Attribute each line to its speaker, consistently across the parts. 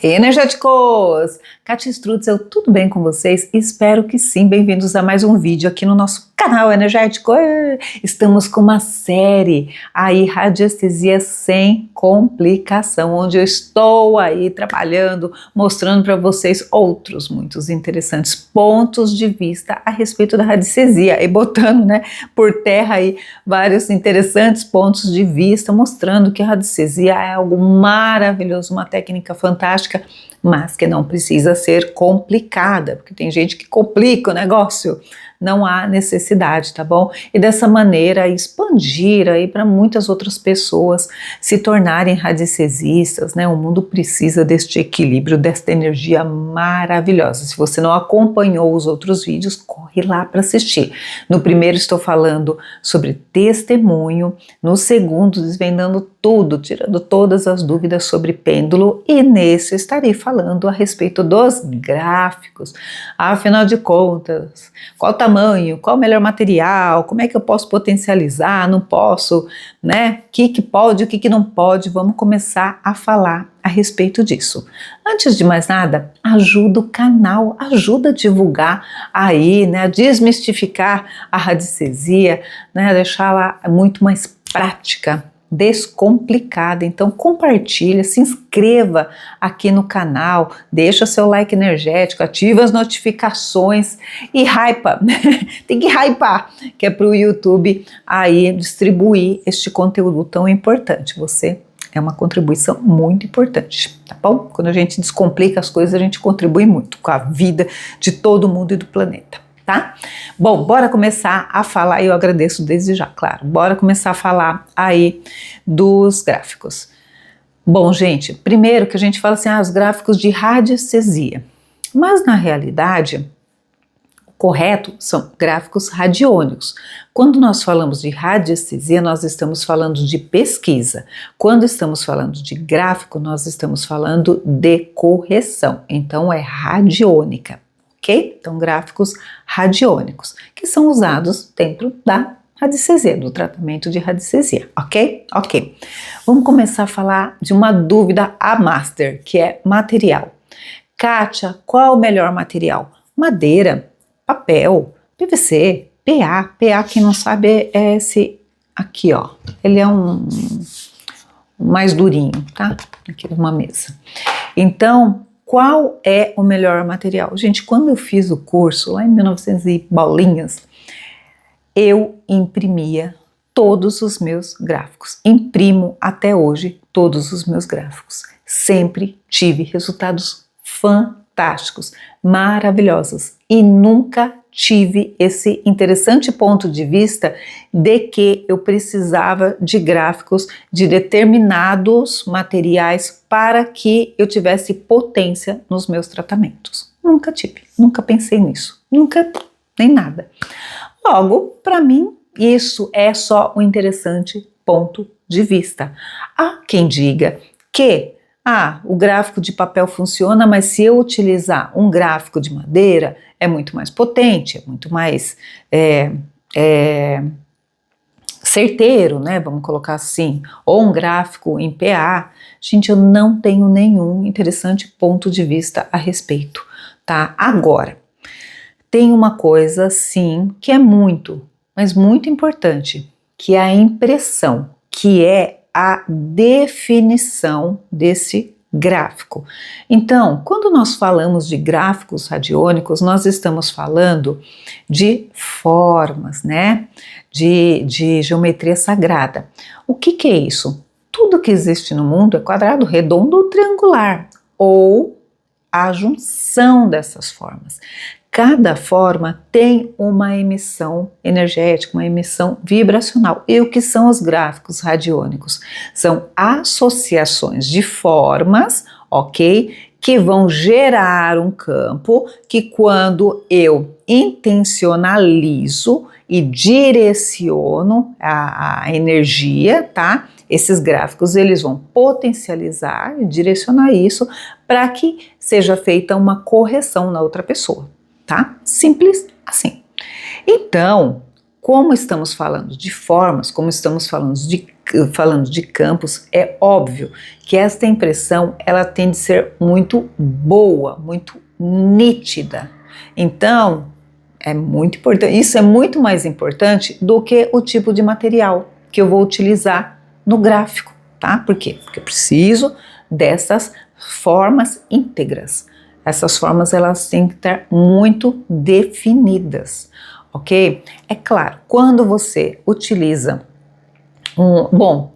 Speaker 1: Energéticos! Kátia Strutzel, tudo bem com vocês? Espero que sim. Bem-vindos a mais um vídeo aqui no nosso canal Energético. Estamos com uma série aí, radiestesia sem complicação, onde eu estou aí trabalhando, mostrando para vocês outros muitos interessantes pontos de vista a respeito da radiestesia e botando, né, por terra aí vários interessantes pontos de vista, mostrando que a radiestesia é algo maravilhoso, uma técnica fantástica, mas que não precisa ser complicada, porque tem gente que complica o negócio. Não há necessidade, tá bom? E dessa maneira expandir aí para muitas outras pessoas se tornarem radiestesistas, né? O mundo precisa deste equilíbrio, desta energia maravilhosa. Se você não acompanhou os outros vídeos, corre lá para assistir. No primeiro estou falando sobre testemunho, no segundo desvendando tudo, tirando todas as dúvidas sobre pêndulo, e nesse estarei falando a respeito dos gráficos. Afinal de contas, qual o tamanho, qual o melhor material, como é que eu posso potencializar, não posso, né? O que pode, o que não pode, vamos começar a falar a respeito disso. Antes de mais nada, ajuda o canal, ajuda a divulgar aí, né, a desmistificar a radiestesia, né, deixá-la muito mais prática, descomplicada. Então compartilha, se inscreva aqui no canal, deixa seu like energético, ativa as notificações e hypa, tem que hypar, que é para o YouTube aí distribuir este conteúdo tão importante. Você é uma contribuição muito importante, tá bom? Quando a gente descomplica as coisas, a gente contribui muito com a vida de todo mundo e do planeta. Tá? Bom, bora começar a falar, e eu agradeço desde já, claro, bora começar a falar aí dos gráficos. Bom, gente, primeiro que a gente fala assim, os gráficos de radiestesia, mas na realidade, o correto são gráficos radiônicos. Quando nós falamos de radiestesia, nós estamos falando de pesquisa. Quando estamos falando de gráfico, nós estamos falando de correção, então é radiônica. Ok? Então, gráficos radiônicos, que são usados dentro da radiestesia, do tratamento de radiestesia, ok? Ok. Vamos começar a falar de uma dúvida a master, que é material. Kátia, qual o melhor material? Madeira, papel, PVC, PA. PA, quem não sabe, é esse aqui, ó. Ele é um mais durinho, tá? Aqui numa mesa. Então, qual é o melhor material? Gente, quando eu fiz o curso, lá em 1900 e bolinhas, eu imprimia todos os meus gráficos. Imprimo até hoje todos os meus gráficos. Sempre tive resultados fantásticos, maravilhosos. E nunca tive esse interessante ponto de vista de que eu precisava de gráficos de determinados materiais para que eu tivesse potência nos meus tratamentos. Nunca tive, nunca pensei nisso, nunca, nem nada. Logo, para mim, isso é só um interessante ponto de vista. Há quem diga que o gráfico de papel funciona, mas se eu utilizar um gráfico de madeira, é muito mais potente, é muito mais certeiro, né? Vamos colocar assim, ou um gráfico em PA. Gente, eu não tenho nenhum interessante ponto de vista a respeito, tá? Agora, tem uma coisa, sim, que é muito, mas muito importante, que é a impressão, que é a definição desse gráfico. Então, quando nós falamos de gráficos radiônicos, nós estamos falando de formas, né? De geometria sagrada. O que é isso? Tudo que existe no mundo é quadrado, redondo ou triangular, ou a junção dessas formas. Cada forma tem uma emissão energética, uma emissão vibracional. E o que são os gráficos radiônicos? São associações de formas, ok? Que vão gerar um campo que, quando eu intencionalizo e direciono a energia, tá? Esses gráficos, eles vão potencializar e direcionar isso para que seja feita uma correção na outra pessoa. Tá? Simples assim. Então, como estamos falando de formas, como estamos falando de falando de campos, é óbvio que esta impressão ela tem de ser muito boa, muito nítida. Então, é muito importante, isso é muito mais importante do que o tipo de material que eu vou utilizar no gráfico, tá? Por quê? Porque eu preciso dessas formas íntegras. Essas formas elas têm que estar muito definidas, ok? É claro, quando você utiliza bom,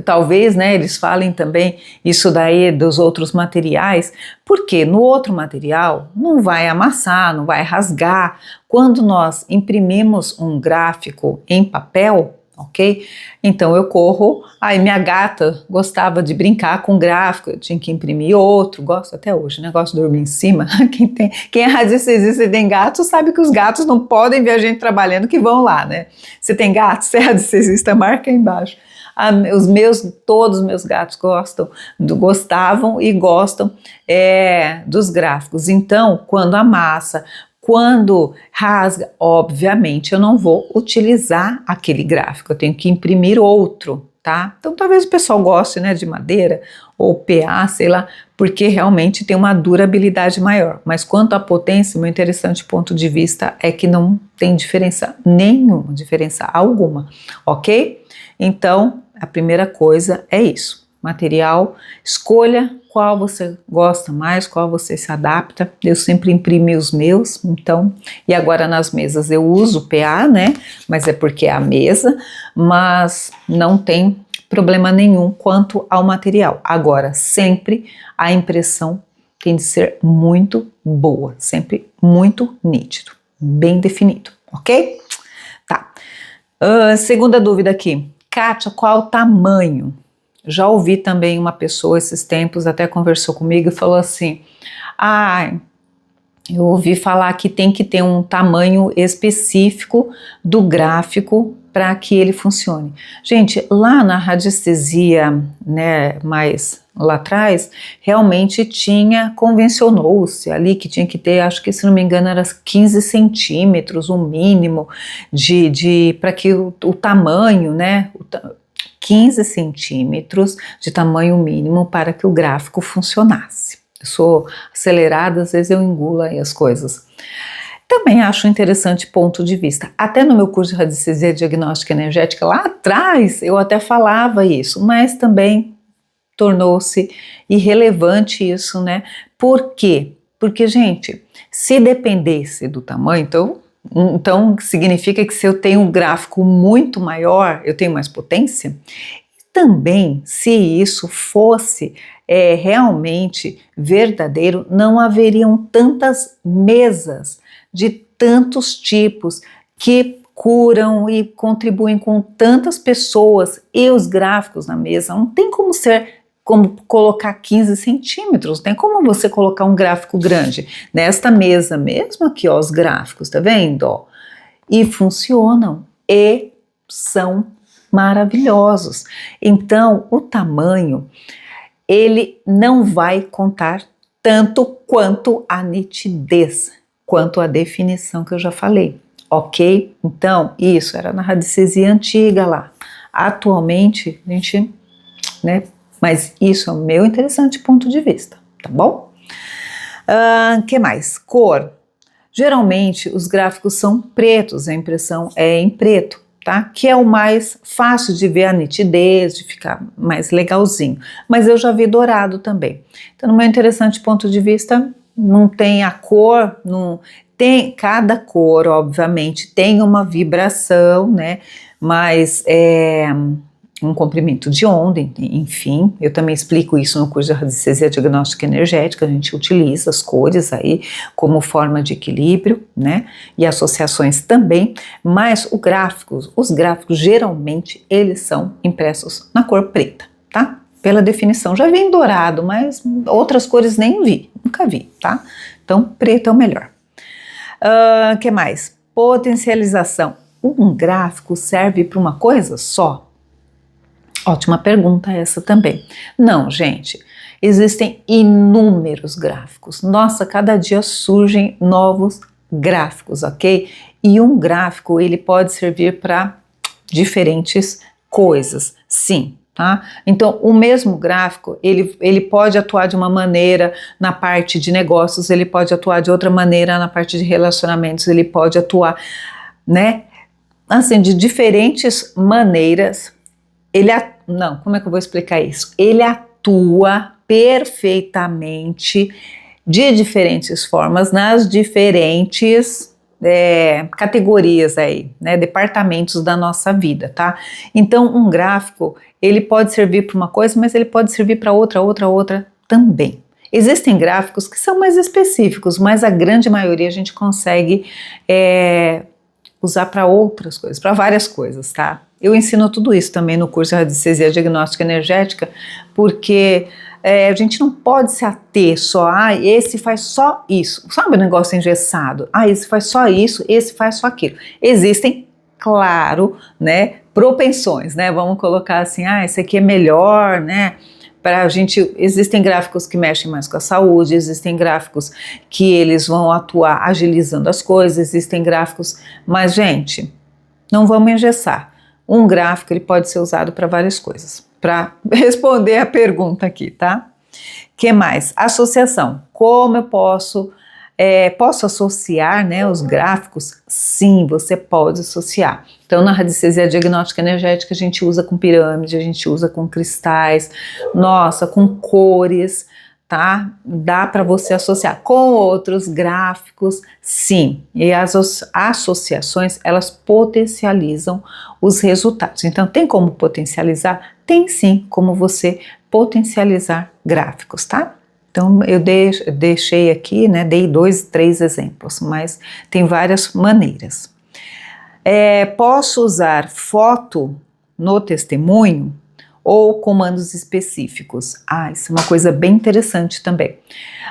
Speaker 1: talvez, né, eles falem também isso daí dos outros materiais, porque no outro material não vai amassar, não vai rasgar. Quando nós imprimimos um gráfico em papel, ok? Então eu corro, aí minha gata gostava de brincar com gráfico, eu tinha que imprimir outro, gosto até hoje, né? Gosto de dormir em cima. Quem é radiestesista e tem gatos sabe que os gatos não podem ver a gente trabalhando que vão lá, né? Você tem gato, você é radiestesista, marca aí embaixo. Todos os meus gatos gostavam e gostam dos gráficos. Então, quando amassa, quando rasga, obviamente eu não vou utilizar aquele gráfico, eu tenho que imprimir outro, tá? Então talvez o pessoal goste, né, de madeira ou PA, sei lá, porque realmente tem uma durabilidade maior. Mas quanto à potência, meu interessante ponto de vista é que não tem diferença nenhuma, diferença alguma, ok? Então, a primeira coisa é isso. Material, escolha qual você gosta mais, qual você se adapta. Eu sempre imprimi os meus, então, e agora nas mesas eu uso PA, né? Mas é porque é a mesa, mas não tem problema nenhum quanto ao material. Agora, sempre a impressão tem de ser muito boa, sempre muito nítido, bem definido, ok? Tá. Segunda dúvida aqui. Kátia, qual o tamanho? Já ouvi também uma pessoa esses tempos, até conversou comigo e falou assim, eu ouvi falar que tem que ter um tamanho específico do gráfico para que ele funcione. Gente, lá na radiestesia, né, mais lá atrás, realmente convencionou-se ali que tinha que ter, acho que se não me engano era 15 centímetros, o mínimo, para que o tamanho, né, 15 centímetros de tamanho mínimo para que o gráfico funcionasse. Eu sou acelerada, às vezes eu engulo aí as coisas. Também acho interessante ponto de vista. Até no meu curso de radiestesia diagnóstica energética, lá atrás, eu até falava isso, mas também tornou-se irrelevante isso, né? Por quê? Porque, gente, se dependesse do tamanho, então significa que se eu tenho um gráfico muito maior, eu tenho mais potência? Também, se isso fosse realmente verdadeiro, não haveriam tantas mesas de tantos tipos que curam e contribuem com tantas pessoas e os gráficos na mesa. Não tem como colocar 15 centímetros, tem como você colocar um gráfico grande nesta mesa mesmo aqui, ó, os gráficos, tá vendo? Ó, e funcionam e são maravilhosos. Então, o tamanho, ele não vai contar tanto quanto a nitidez, quanto a definição que eu já falei, ok? Então, isso era na radiestesia antiga lá. Atualmente, a gente, né? Mas isso é o meu interessante ponto de vista, tá bom? Que mais? Cor. Geralmente os gráficos são pretos, a impressão é em preto, tá? Que é o mais fácil de ver a nitidez, de ficar mais legalzinho. Mas eu já vi dourado também. Então, no meu interessante ponto de vista, não tem a cor, não tem, cada cor, obviamente, tem uma vibração, né? Mas um comprimento de onda, enfim, eu também explico isso no curso de radiestesia diagnóstica energética, a gente utiliza as cores aí como forma de equilíbrio, né, e associações também, mas os gráficos geralmente eles são impressos na cor preta, tá? Pela definição, já vi em dourado, mas outras cores nem vi, nunca vi, tá? Então, preto é o melhor. Que mais? Potencialização. Um gráfico serve para uma coisa só? Ótima pergunta essa também. Não, gente, existem inúmeros gráficos. Nossa, cada dia surgem novos gráficos, ok? E um gráfico, ele pode servir para diferentes coisas, sim. Tá? Então, o mesmo gráfico, ele pode atuar de uma maneira na parte de negócios, ele pode atuar de outra maneira na parte de relacionamentos, ele pode atuar, né, assim, de diferentes maneiras. Não, como é que eu vou explicar isso? Ele atua perfeitamente de diferentes formas nas diferentes categorias aí, né, departamentos da nossa vida, tá? Então, um gráfico, ele pode servir para uma coisa, mas ele pode servir para outra também. Existem gráficos que são mais específicos, mas a grande maioria a gente consegue usar para outras coisas, para várias coisas, tá? Eu ensino tudo isso também no curso de Radiestesia Diagnóstica Energética, porque a gente não pode se ater só, esse faz só isso, sabe o negócio engessado? Esse faz só isso, esse faz só aquilo. Existem, claro, né, propensões, né, vamos colocar assim, esse aqui é melhor, né, pra gente, existem gráficos que mexem mais com a saúde, existem gráficos que eles vão atuar agilizando as coisas, existem gráficos, mas gente, não vamos engessar. Um gráfico, ele pode ser usado para várias coisas. Para responder a pergunta aqui, tá? Que mais? Associação. Como eu posso associar, né, os gráficos? Sim, você pode associar. Então, na radiestesia diagnóstica energética, a gente usa com pirâmide, a gente usa com cristais, nossa, com cores, tá? Dá para você associar com outros gráficos, sim. E as associações, elas potencializam os resultados. Então, tem como potencializar? Tem sim como você potencializar gráficos, tá? Então, eu deixei aqui, né, dei 2, 3 exemplos, mas tem várias maneiras. Posso usar foto no testemunho ou comandos específicos? Isso é uma coisa bem interessante também.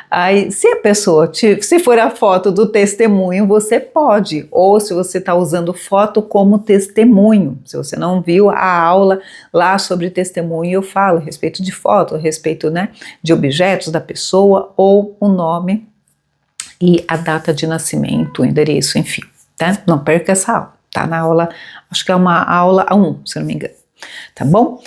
Speaker 1: Aí, se a pessoa, se for a foto do testemunho, você pode, ou se você está usando foto como testemunho, se você não viu a aula lá sobre testemunho, eu falo a respeito de foto, a respeito, né, de objetos da pessoa, ou o nome e a data de nascimento, o endereço, enfim, tá? Não perca essa aula, tá na aula, acho que é uma aula 1, se eu não me engano, tá bom?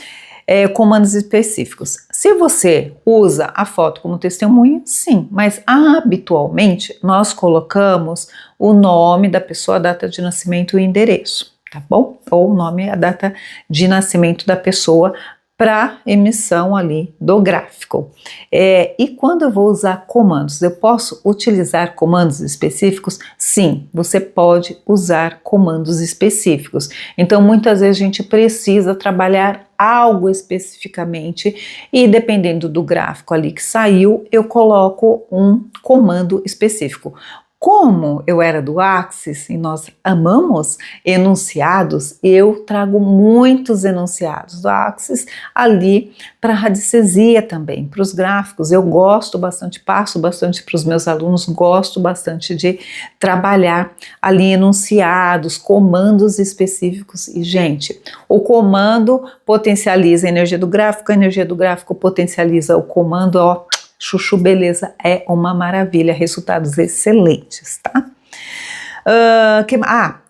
Speaker 1: Comandos específicos. Se você usa a foto como testemunha, sim, mas habitualmente nós colocamos o nome da pessoa, a data de nascimento e o endereço, tá bom? Ou o nome, a data de nascimento da pessoa para emissão ali do gráfico. E quando eu vou usar comandos, eu posso utilizar comandos específicos? Sim, você pode usar comandos específicos. Então, muitas vezes a gente precisa trabalhar algo especificamente e dependendo do gráfico ali que saiu, eu coloco um comando específico. Como eu era do Axis e nós amamos enunciados, eu trago muitos enunciados do Axis ali para a radiestesia também, para os gráficos. Eu gosto bastante, passo bastante para os meus alunos, gosto bastante de trabalhar ali enunciados, comandos específicos. E, gente, o comando potencializa a energia do gráfico potencializa o comando, ó. Chuchu, beleza, é uma maravilha, resultados excelentes, tá?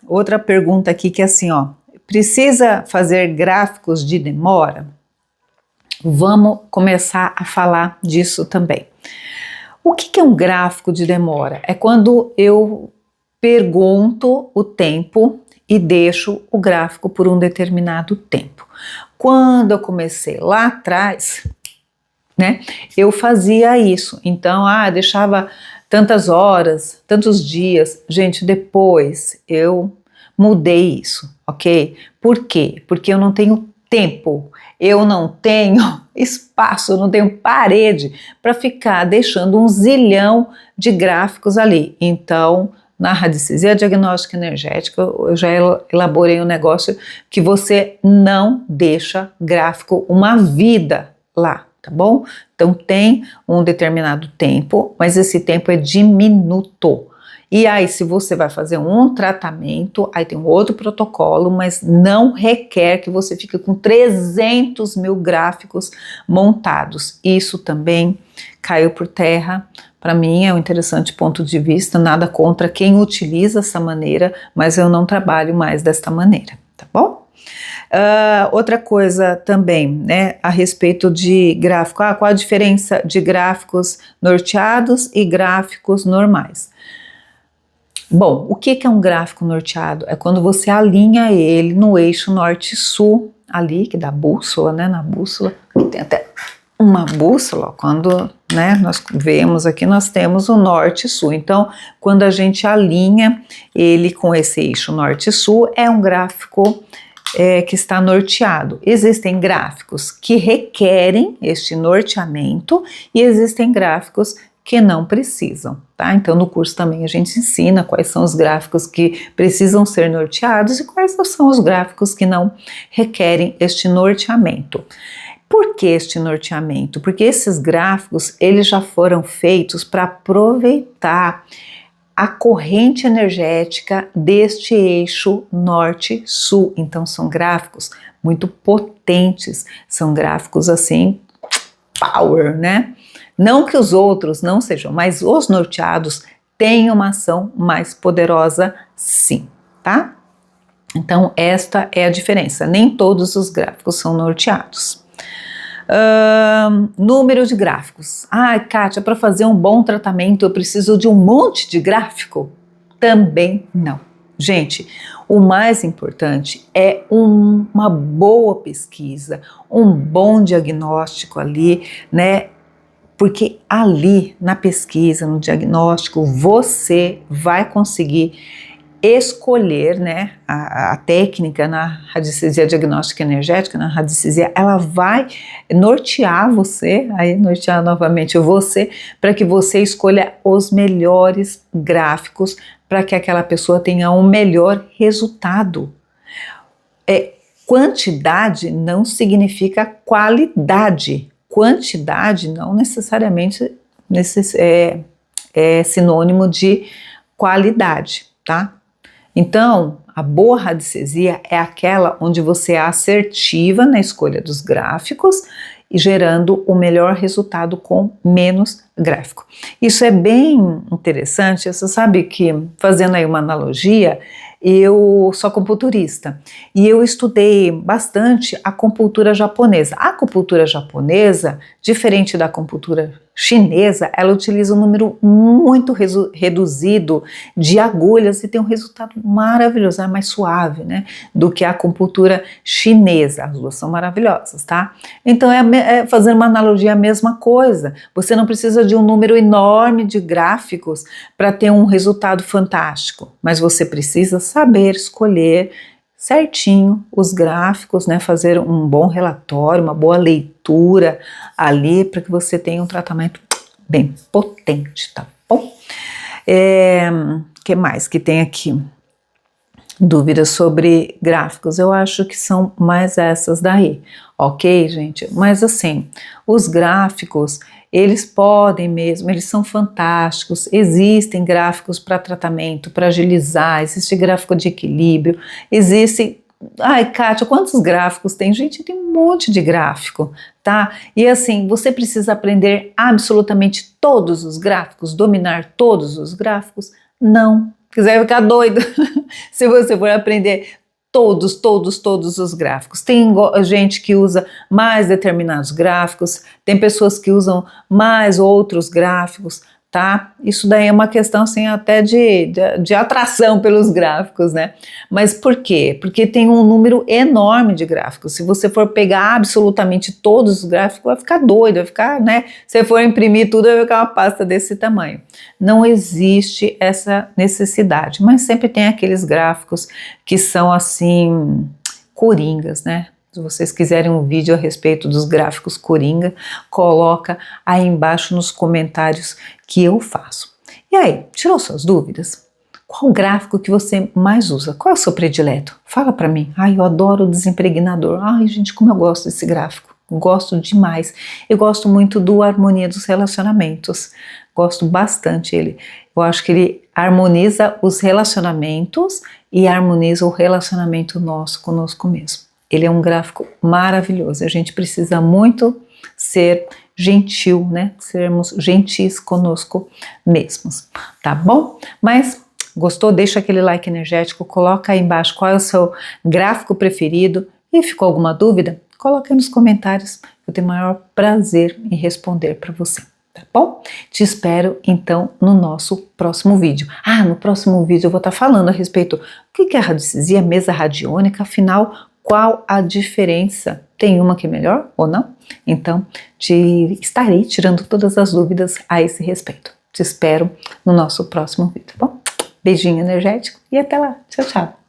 Speaker 1: Outra pergunta aqui que é assim, ó, precisa fazer gráficos de demora? Vamos começar a falar disso também. O que é um gráfico de demora? É quando eu pergunto o tempo e deixo o gráfico por um determinado tempo. Quando eu comecei lá atrás, né, eu fazia isso, então, deixava tantas horas, tantos dias, gente, depois eu mudei isso, ok? Por quê? Porque eu não tenho tempo, eu não tenho espaço, eu não tenho parede para ficar deixando um zilhão de gráficos ali, então, na radiestesia diagnóstica energética, eu já elaborei um negócio que você não deixa gráfico uma vida lá, tá bom? Então tem um determinado tempo, mas esse tempo é diminuto. E aí, se você vai fazer um tratamento, aí tem um outro protocolo, mas não requer que você fique com 300 mil gráficos montados. Isso também caiu por terra. Para mim é um interessante ponto de vista, nada contra quem utiliza essa maneira, mas eu não trabalho mais desta maneira, tá bom? Outra coisa também, né, a respeito de gráfico, qual a diferença de gráficos norteados e gráficos normais? Bom, o que é um gráfico norteado? É quando você alinha ele no eixo norte-sul, ali, que dá bússola, né, na bússola, que tem até uma bússola, quando, né, nós vemos aqui, nós temos o norte e sul. Então, quando a gente alinha ele com esse eixo norte e sul, é um gráfico que está norteado. Existem gráficos que requerem este norteamento e existem gráficos que não precisam, tá? Então, no curso também a gente ensina quais são os gráficos que precisam ser norteados e quais são os gráficos que não requerem este norteamento. Por que este norteamento? Porque esses gráficos, eles já foram feitos para aproveitar a corrente energética deste eixo norte-sul. Então são gráficos muito potentes, são gráficos assim, power, né? Não que os outros não sejam, mas os norteados têm uma ação mais poderosa sim, tá? Então esta é a diferença, nem todos os gráficos são norteados. Número de gráficos. Kátia, para fazer um bom tratamento eu preciso de um monte de gráfico? Também não. Gente, o mais importante é uma boa pesquisa, um bom diagnóstico ali, né? Porque ali na pesquisa, no diagnóstico, você vai conseguir escolher, né, a técnica na radiestesia diagnóstica energética, na radiestesia, ela vai nortear você, aí nortear novamente você, para que você escolha os melhores gráficos para que aquela pessoa tenha um melhor resultado. Quantidade não significa qualidade. Quantidade não necessariamente é sinônimo de qualidade, tá? Então, a boa radiestesia é aquela onde você é assertiva na escolha dos gráficos e gerando o melhor resultado com menos gráfico. Isso é bem interessante, você sabe que, fazendo aí uma analogia, eu sou acupunturista e eu estudei bastante a acupuntura japonesa. A acupuntura japonesa, diferente da acupuntura chinesa, ela utiliza um número muito reduzido de agulhas e tem um resultado maravilhoso, é mais suave, né, do que a acupuntura chinesa. As duas são maravilhosas, tá? Então fazendo uma analogia, a mesma coisa. Você não precisa de um número enorme de gráficos para ter um resultado fantástico, mas você precisa saber escolher certinho os gráficos, né, fazer um bom relatório, uma boa leitura ali para que você tenha um tratamento bem potente, tá bom? Que mais que tem aqui? Dúvidas sobre gráficos? Eu acho que são mais essas daí, ok, gente? Mas assim, os gráficos, eles podem mesmo, eles são fantásticos, existem gráficos para tratamento, para agilizar, existe gráfico de equilíbrio, existe... Kátia, quantos gráficos tem? Gente, tem um monte de gráfico, tá? E assim, você precisa aprender absolutamente todos os gráficos, dominar todos os gráficos? Não. Quiser ficar doido se você for aprender todos os gráficos. Tem gente que usa mais determinados gráficos, tem pessoas que usam mais outros gráficos, tá? Isso daí é uma questão assim até de atração pelos gráficos, né? Mas por quê? Porque tem um número enorme de gráficos. Se você for pegar absolutamente todos os gráficos, vai ficar doido, vai ficar, né? Se for imprimir tudo, vai ficar uma pasta desse tamanho. Não existe essa necessidade, mas sempre tem aqueles gráficos que são assim, coringas, né? Se vocês quiserem um vídeo a respeito dos gráficos coringa, coloca aí embaixo nos comentários que eu faço. E aí, tirou suas dúvidas? Qual gráfico que você mais usa? Qual é o seu predileto? Fala pra mim. Eu adoro o desimpregnador. Gente, como eu gosto desse gráfico. Gosto demais. Eu gosto muito do Harmonia dos Relacionamentos. Gosto bastante ele. Eu acho que ele harmoniza os relacionamentos e harmoniza o relacionamento nosso conosco mesmo. Ele é um gráfico maravilhoso, a gente precisa muito ser gentil, né? Sermos gentis conosco mesmos, tá bom? Mas Gostou? Deixa aquele like energético, coloca aí embaixo qual é o seu gráfico preferido e ficou alguma dúvida? Coloca aí nos comentários, eu tenho o maior prazer em responder para você, tá bom? Te espero então no nosso próximo vídeo. No próximo vídeo eu vou estar falando a respeito do que é a radiestesia, mesa radiônica, afinal, qual a diferença? Tem uma que é melhor ou não? Então, estarei tirando todas as dúvidas a esse respeito. Te espero no nosso próximo vídeo, tá bom? Beijinho energético e até lá. Tchau, tchau.